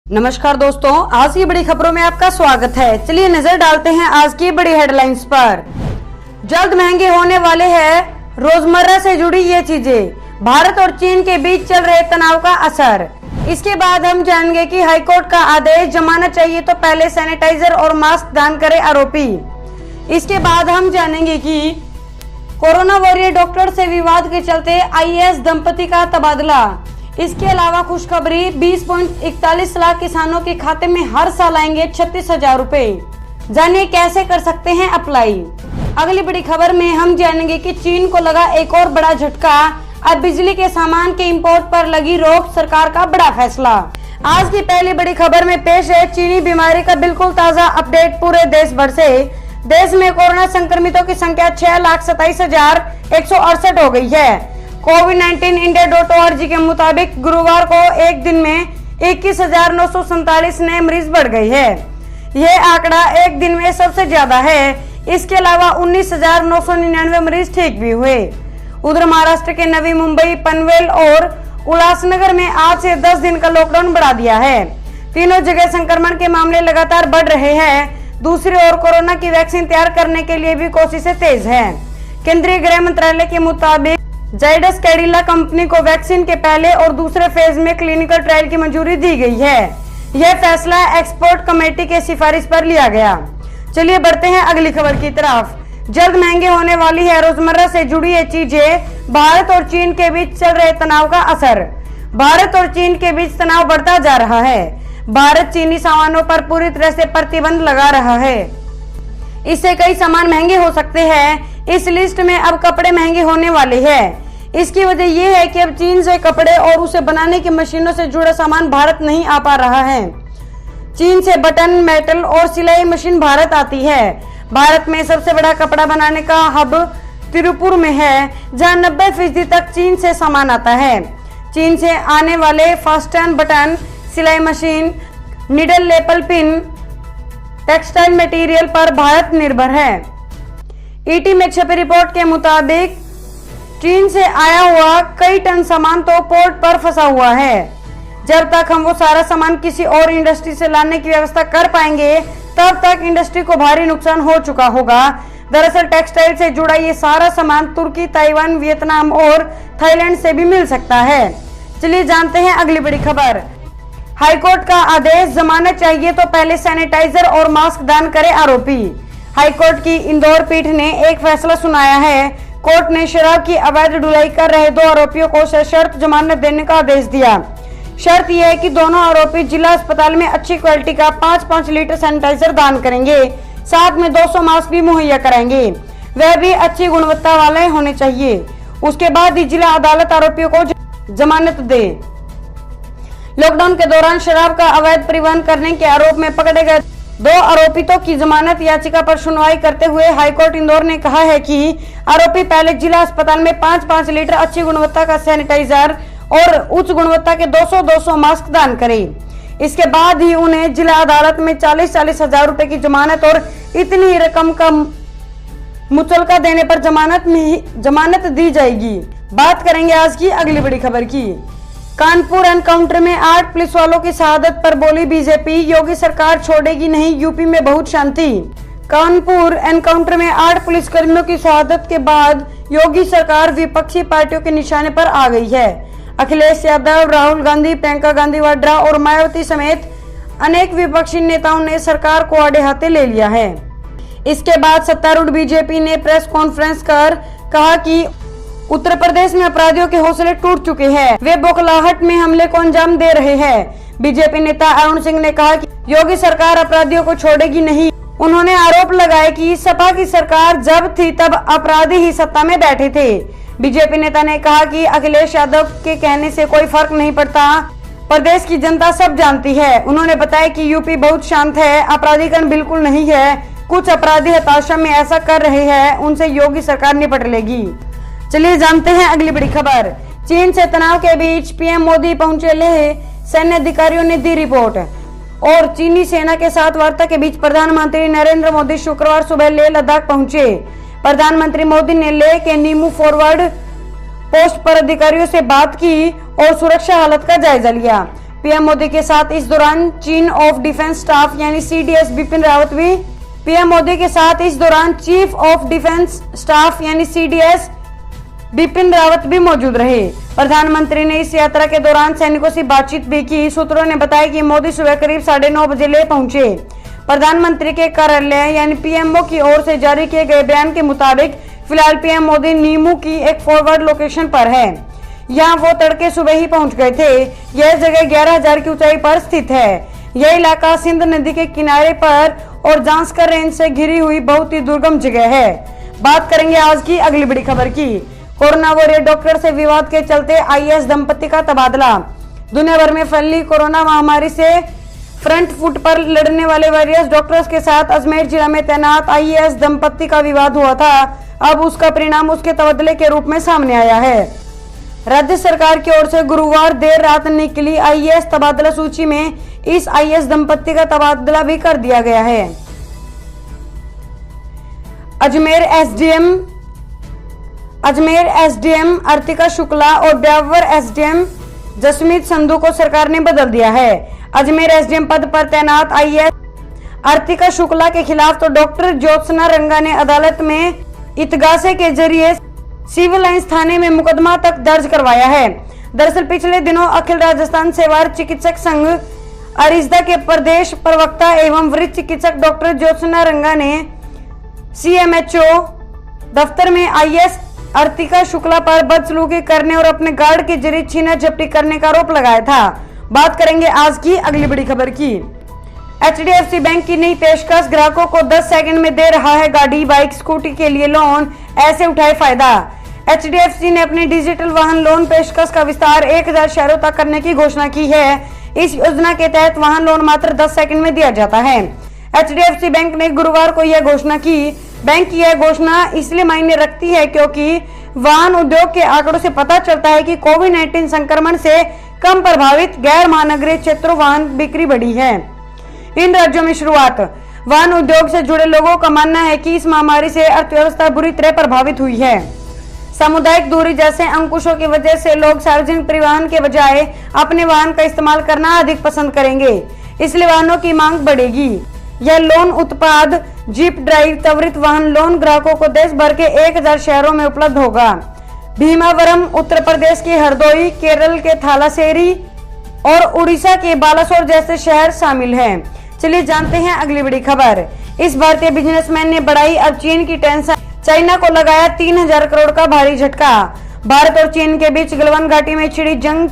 नमस्कार दोस्तों, आज की बड़ी खबरों में आपका स्वागत है। चलिए नजर डालते हैं आज की बड़ी हेडलाइंस पर। जल्द महंगे होने वाले हैं रोजमर्रा से जुड़ी ये चीजें, भारत और चीन के बीच चल रहे तनाव का असर। इसके बाद हम जानेंगे कि हाईकोर्ट का आदेश, जमानत चाहिए तो पहले सैनिटाइजर और मास्क दान करे आरोपी। इसके बाद हम जानेंगे कि कोरोना वॉरियर डॉक्टर से विवाद के चलते आईएएस दंपति का तबादला। इसके अलावा खुशखबरी, 20.41 लाख किसानों के खाते में हर साल आएंगे 36,000 रुपए। जानिए कैसे कर सकते हैं अप्लाई। अगली बड़ी खबर में हम जानेंगे कि चीन को लगा एक और बड़ा झटका, अब बिजली के सामान के इंपोर्ट पर लगी रोक, सरकार का बड़ा फैसला। आज की पहली बड़ी खबर में पेश है चीनी बीमारी का बिल्कुल ताजा अपडेट पूरे देश भर से। देश में कोरोना संक्रमितों की संख्या 6,27,168 हो गई है। कोविड-19 इंडिया.org के मुताबिक गुरुवार को एक दिन में 21,947 नए मरीज बढ़ गए हैं। यह आंकड़ा एक दिन में सबसे ज्यादा है। इसके अलावा 19,999 मरीज ठीक भी हुए। उधर महाराष्ट्र के नवी मुंबई, पनवेल और उल्लासनगर में आज से 10 दिन का लॉकडाउन बढ़ा दिया है। तीनों जगह संक्रमण के मामले लगातार बढ़ रहे हैं। दूसरी ओर कोरोना की वैक्सीन तैयार करने के लिए भी कोशिशें तेज हैं। केंद्रीय गृह मंत्रालय के मुताबिक जाइडस कैडिला कंपनी को वैक्सीन के पहले और दूसरे फेज में क्लिनिकल ट्रायल की मंजूरी दी गई है। यह फैसला एक्सपर्ट कमेटी के सिफारिश पर लिया गया। चलिए बढ़ते हैं अगली खबर की तरफ। जल्द महंगे होने वाली है रोजमर्रा से जुड़ी ये चीजें, भारत और चीन के बीच चल रहे तनाव का असर। भारत और चीन के बीच तनाव बढ़ता जा रहा है। भारत चीनी सामानों पर पूरी तरह से प्रतिबंध लगा रहा है। इससे कई सामान महंगे हो सकते हैं। इस लिस्ट में अब कपड़े महंगे होने वाले हैं। इसकी वजह यह है कि अब चीन से कपड़े और उसे बनाने की मशीनों से जुड़ा सामान भारत नहीं आ पा रहा है। चीन से बटन, मेटल और सिलाई मशीन भारत आती है। भारत में सबसे बड़ा कपड़ा बनाने का हब तिरुपुर में है, जहां 90% तक चीन से सामान आता है। चीन से आने वाले फास्टन, बटन, सिलाई machine, needle, lapel pin, textile material पर भारत निर्भर है। ईटी में छपी रिपोर्ट के मुताबिक चीन से आया हुआ कई टन सामान तो पोर्ट पर फंसा हुआ है। जब तक हम वो सारा सामान किसी और इंडस्ट्री से लाने की व्यवस्था कर पाएंगे, तब तक इंडस्ट्री को भारी नुकसान हो चुका होगा। दरअसल टेक्सटाइल से जुड़ा ये सारा सामान तुर्की, ताइवान, वियतनाम और थाईलैंड से भी मिल सकता है। चलिए जानते हैं अगली बड़ी खबर। हाईकोर्ट का आदेश, जमानत चाहिए तो पहले सैनिटाइजर और मास्क दान करे आरोपी। हाईकोर्ट की इंदौर पीठ ने एक फैसला सुनाया है। कोर्ट ने शराब की अवैध ढुलाई कर रहे 2 आरोपियों को सशर्त जमानत देने का आदेश दिया। शर्त यह है कि दोनों आरोपी जिला अस्पताल में अच्छी क्वालिटी का 5-5 लीटर सैनिटाइजर दान करेंगे, साथ में 200 मास्क भी मुहैया कराएंगे। वह भी अच्छी गुणवत्ता वाले होने चाहिए। उसके बाद ही जिला अदालत आरोपियों को जमानत दे। लॉकडाउन के दौरान शराब का अवैध परिवहन करने के आरोप में पकड़े गए 2 आरोपितों की जमानत याचिका पर सुनवाई करते हुए हाईकोर्ट इंदौर ने कहा है कि आरोपी पहले जिला अस्पताल में 5-5 लीटर अच्छी गुणवत्ता का सैनिटाइजर और उच्च गुणवत्ता के 200 मास्क दान करें। इसके बाद ही उन्हें जिला अदालत में 40,000 रुपए की जमानत और इतनी ही रकम का मुचलका देने पर जमानत दी जाएगी। बात करेंगे आज की अगली बड़ी खबर की। कानपुर एनकाउंटर में 8 पुलिस वालों की शहादत पर बोली बीजेपी, योगी सरकार छोड़ेगी नहीं, यूपी में बहुत शांति। कानपुर एनकाउंटर में 8 पुलिसकर्मियों की शहादत के बाद योगी सरकार विपक्षी पार्टियों के निशाने पर आ गई है। अखिलेश यादव, राहुल गांधी, प्रियंका गांधी वाड्रा और मायावती समेत अनेक विपक्षी नेताओं ने सरकार को आड़े हाथे ले लिया है। इसके बाद सत्तारूढ़ बीजेपी ने प्रेस कॉन्फ्रेंस कर कहा कि उत्तर प्रदेश में अपराधियों के हौसले टूट चुके हैं, वे बौखलाहट में हमले को अंजाम दे रहे हैं। बीजेपी नेता अरुण सिंह ने कहा कि योगी सरकार अपराधियों को छोड़ेगी नहीं। उन्होंने आरोप लगाया कि सपा की सरकार जब थी तब अपराधी ही सत्ता में बैठे थे। बीजेपी नेता ने कहा कि अखिलेश यादव के कहने से कोई फर्क नहीं पड़ता, प्रदेश की जनता सब जानती है। उन्होंने बताया कि यूपी बहुत शांत है, अपराधीकरण बिल्कुल नहीं है। कुछ अपराधी हताशा में ऐसा कर रहे हैं, उनसे योगी सरकार निपट लेगी। चलिए जानते हैं अगली बड़ी खबर। चीन से तनाव के बीच पीएम मोदी पहुंचे लेह, सैन्य अधिकारियों ने दी रिपोर्ट। और चीनी सेना के साथ वार्ता के बीच प्रधानमंत्री नरेंद्र मोदी शुक्रवार सुबह लेह लद्दाख पहुंचे। प्रधानमंत्री मोदी ने लेह के नीमू फॉरवर्ड पोस्ट पर अधिकारियों से बात की और सुरक्षा हालत का जायजा लिया। पीएम मोदी के साथ इस दौरान चीफ ऑफ डिफेंस स्टाफ यानी सीडीएस बिपिन रावत भी पीएम मोदी के साथ इस दौरान चीफ ऑफ डिफेंस स्टाफ यानी सीडीएस बिपिन रावत भी मौजूद रहे। प्रधानमंत्री ने इस यात्रा के दौरान सैनिकों से बातचीत भी की। सूत्रों ने बताया कि मोदी सुबह करीब 9:30 बजे ले पहुंचे। प्रधानमंत्री के कार्यालय यानी पीएमओ की ओर से जारी किए गए बयान के मुताबिक फिलहाल पीएम मोदी नीमू की एक फॉरवर्ड लोकेशन पर है। यहाँ वो तड़के सुबह ही पहुंच गए थे। यह जगह 11,000 की ऊंचाई पर स्थित है। यह इलाका सिंध नदी के किनारे पर और जांस्कर रेंज से घिरी हुई बहुत ही दुर्गम जगह है। बात करेंगे आज की अगली बड़ी खबर की। कोरोना वॉरियर डॉक्टर से विवाद के चलते आईएएस दंपति का तबादला। दुनिया भर में फैली कोरोना महामारी से फ्रंट फुट पर लड़ने वाले वॉरियर्स डॉक्टर्स के साथ अजमेर जिला में तैनात आईएएस दंपति का विवाद हुआ था। अब उसका परिणाम उसके तबादले के रूप में सामने आया है। राज्य सरकार की ओर से गुरुवार देर रात निकली आईएएस तबादला सूची में इस आईएएस दंपति का तबादला भी कर दिया गया है। अजमेर एसडीएम अर्तिका शुक्ला और ब्यावर एसडीएम जसमीत संधू को सरकार ने बदल दिया है। अजमेर एसडीएम पद पर तैनात आईएएस अर्तिका शुक्ला के खिलाफ तो डॉक्टर ज्योत्सना रंगा ने अदालत में इतगासे के जरिए सिविल लाइंस थाने में मुकदमा तक दर्ज करवाया है। दरअसल पिछले दिनों अखिल राजस्थान सेवार चिकित्सक संघ अरिजदा के प्रदेश प्रवक्ता एवं वरिष्ठ चिकित्सक डॉक्टर ज्योत्सना रंगा ने सीएमएचओ दफ्तर में आईएएस अर्तिका शुक्ला पर बदसलूकी करने और अपने गार्ड के जरिए छीना झपटी करने का आरोप लगाया था। बात करेंगे आज की अगली बड़ी खबर की। एचडीएफसी बैंक की नई पेशकश, ग्राहकों को 10 सेकंड में दे रहा है गाड़ी, बाइक, स्कूटी के लिए लोन, ऐसे उठाए फायदा। एचडीएफसी ने अपनी डिजिटल वाहन लोन पेशकश का विस्तार 1000 शहरों तक करने की घोषणा की है। इस योजना के तहत वाहन लोन मात्र 10 सेकंड में दिया जाता है। एचडीएफसी बैंक ने गुरुवार को यह घोषणा की। बैंक की यह घोषणा इसलिए मायने रखती है क्योंकि वाहन उद्योग के आंकड़ों से पता चलता है कि कोविड-19 संक्रमण से कम प्रभावित गैर महानगरीय क्षेत्रों वाहन बिक्री बढ़ी है। इन राज्यों में शुरुआत। वाहन उद्योग से जुड़े लोगों का मानना है कि इस महामारी से अर्थव्यवस्था बुरी तरह प्रभावित हुई है। सामुदायिक दूरी जैसे अंकुशों की वजह से लोग सार्वजनिक परिवहन के बजाय अपने वाहन का इस्तेमाल करना अधिक पसंद करेंगे, इसलिए वाहनों की मांग बढ़ेगी। यह लोन उत्पाद जीप ड्राइव त्वरित वाहन लोन ग्राहकों को देश भर के 1000 शहरों में उपलब्ध होगा। भीमावरम, उत्तर प्रदेश के हरदोई, केरल के थालासेरी और उड़ीसा के बालासोर जैसे शहर शामिल हैं। चलिए जानते हैं अगली बड़ी खबर। इस भारतीय बिजनेसमैन ने बढ़ाई अब चीन की टेंशन, चाइना को लगाया 3000 करोड़ का भारी झटका। भारत और चीन के बीच गलवान घाटी में छिड़ी जंग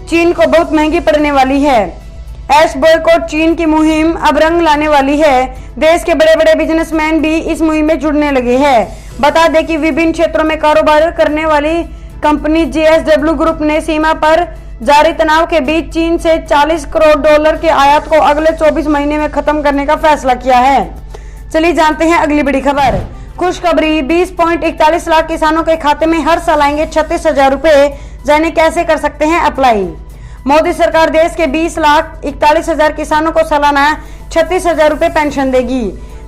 चीन को बहुत महंगी पड़ने वाली है। एस बॉयकॉट चीन की मुहिम अब रंग लाने वाली है। देश के बड़े बड़े बिजनेसमैन भी इस मुहिम में जुड़ने लगे हैं। बता दें कि विभिन्न क्षेत्रों में कारोबार करने वाली कंपनी जेएसडब्ल्यू ग्रुप ने सीमा पर जारी तनाव के बीच चीन से 40 करोड़ डॉलर के आयात को अगले 24 महीने में खत्म करने का फैसला किया है। चलिए जानते हैं अगली बड़ी खबर। खुशखबरी, 20.41 लाख किसानों के खाते में हर साल आएंगे 36,000 रुपए। जाने कैसे कर सकते हैं अप्लाई। मोदी सरकार देश के 20,41,000 किसानों को सालाना 36,000 रुपए पेंशन देगी।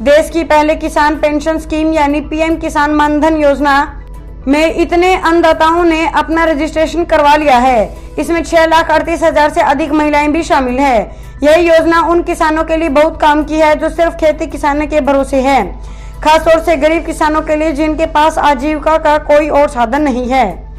देश की पहले किसान पेंशन स्कीम यानी पीएम किसान मानधन योजना में इतने अन्नदाताओं ने अपना रजिस्ट्रेशन करवा लिया है। इसमें 6,38,000 से अधिक महिलाएं भी शामिल है। यह योजना उन किसानों के लिए बहुत काम की है जो सिर्फ खेती किसानी के भरोसे हैं, खासतौर से गरीब किसानों के लिए जिनके पास आजीविका का कोई और साधन नहीं है।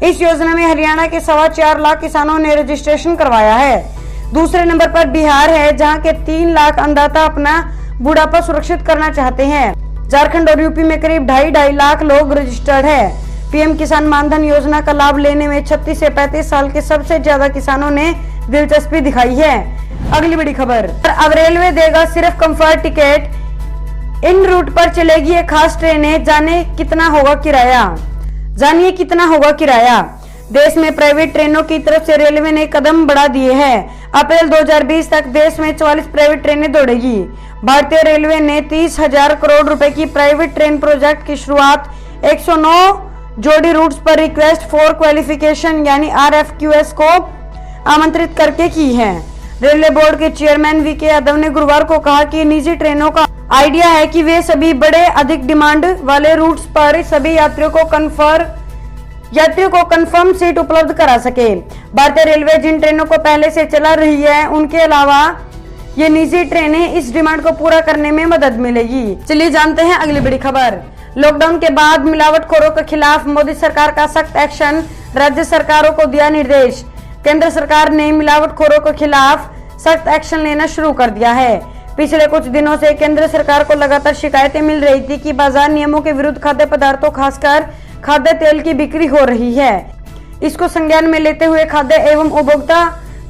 इस योजना में हरियाणा के 4.25 लाख किसानों ने रजिस्ट्रेशन करवाया है। दूसरे नंबर पर बिहार है, जहां के 3 लाख अन्नदाता अपना बुढ़ापा सुरक्षित करना चाहते हैं। झारखंड और यूपी में करीब 2.5 लाख लोग रजिस्टर्ड है। पीएम किसान मानधन योजना का लाभ लेने में 36 से 35 साल के सबसे ज्यादा किसानों ने दिलचस्पी दिखाई है। अगली बड़ी खबर, अब रेलवे देगा सिर्फ कंफर्ट टिकट। इन रूट पर चलेगी एक खास ट्रेनें, जानिए कितना होगा किराया। देश में प्राइवेट ट्रेनों की तरफ से रेलवे ने कदम बढ़ा दिए हैं। अप्रैल 2020 तक देश में 44 प्राइवेट ट्रेनें दौड़ेगी। भारतीय रेलवे ने 30,000 करोड़ रुपए की प्राइवेट ट्रेन प्रोजेक्ट की शुरुआत 109 जोड़ी रूट्स पर रिक्वेस्ट फॉर क्वालिफिकेशन यानी RFQS को आमंत्रित करके की है। रेलवे बोर्ड के चेयरमैन VK यादव ने गुरुवार को कहा कि निजी ट्रेनों का आइडिया है कि वे सभी बड़े अधिक डिमांड वाले रूट्स पर सभी यात्रियों को कन्फर्म यात्रियों को कंफर्म सीट उपलब्ध करा सके। भारतीय रेलवे जिन ट्रेनों को पहले से चला रही है उनके अलावा ये निजी ट्रेनें इस डिमांड को पूरा करने में मदद मिलेगी। चलिए जानते हैं अगली बड़ी खबर। लॉकडाउन के बाद मिलावटखोरों के खिलाफ मोदी सरकार का सख्त एक्शन, राज्य सरकारों को दिया निर्देश। केंद्र सरकार ने मिलावटखोरों के खिलाफ सख्त एक्शन लेना शुरू कर दिया है। पिछले कुछ दिनों से केंद्र सरकार को लगातार शिकायतें मिल रही थी कि बाजार नियमों के विरुद्ध खाद्य पदार्थों खासकर खाद्य तेल की बिक्री हो रही है। इसको संज्ञान में लेते हुए खाद्य एवं उपभोक्ता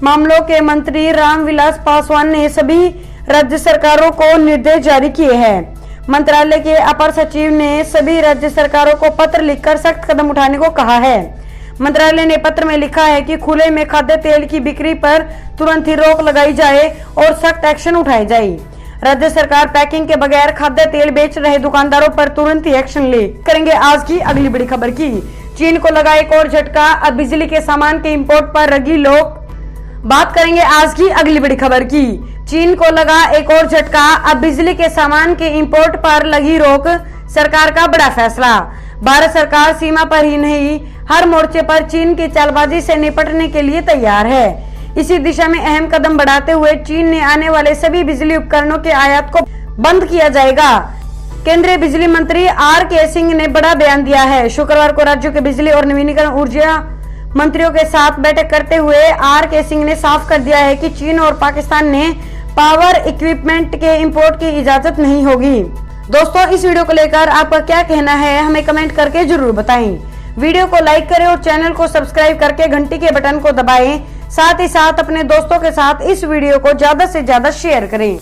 मामलों के मंत्री रामविलास पासवान ने सभी राज्य सरकारों को निर्देश जारी किए हैं। मंत्रालय के अपर सचिव ने सभी राज्य सरकारों को पत्र लिखकर सख्त कदम उठाने को कहा है। मंत्रालय ने पत्र में लिखा है कि खुले में खाद्य तेल की बिक्री पर तुरंत ही रोक लगाई जाए और सख्त एक्शन उठाए जाए। राज्य सरकार पैकिंग के बगैर खाद्य तेल बेच रहे दुकानदारों पर तुरंत ही एक्शन ले। करेंगे आज की अगली बड़ी खबर की। चीन को लगा एक और झटका, अब बिजली के सामान के इंपोर्ट पर लगी रोक। बात करेंगे आज की अगली बड़ी खबर की। चीन को लगा एक और झटका, अब बिजली के सामान के इंपोर्ट पर लगी रोक। सरकार का बड़ा फैसला। भारत सरकार सीमा पर ही नहीं हर मोर्चे पर चीन की चालबाजी से निपटने के लिए तैयार है। इसी दिशा में अहम कदम बढ़ाते हुए चीन ने आने वाले सभी बिजली उपकरणों के आयात को बंद किया जाएगा। केंद्रीय बिजली मंत्री आर.के. सिंह ने बड़ा बयान दिया है। शुक्रवार को राज्यों के बिजली और नवीनीकरण ऊर्जा मंत्रियों के साथ बैठक करते हुए आर.के. सिंह ने साफ कर दिया है कि चीन और पाकिस्तान ने पावर इक्विपमेंट के इंपोर्ट की इजाजत नहीं होगी। दोस्तों, इस वीडियो को लेकर आपका क्या कहना है हमें कमेंट करके जरूर बताएं। वीडियो को लाइक करें और चैनल को सब्सक्राइब करके घंटी के बटन को दबाएं। साथ ही साथ अपने दोस्तों के साथ इस वीडियो को ज्यादा से ज्यादा शेयर करें।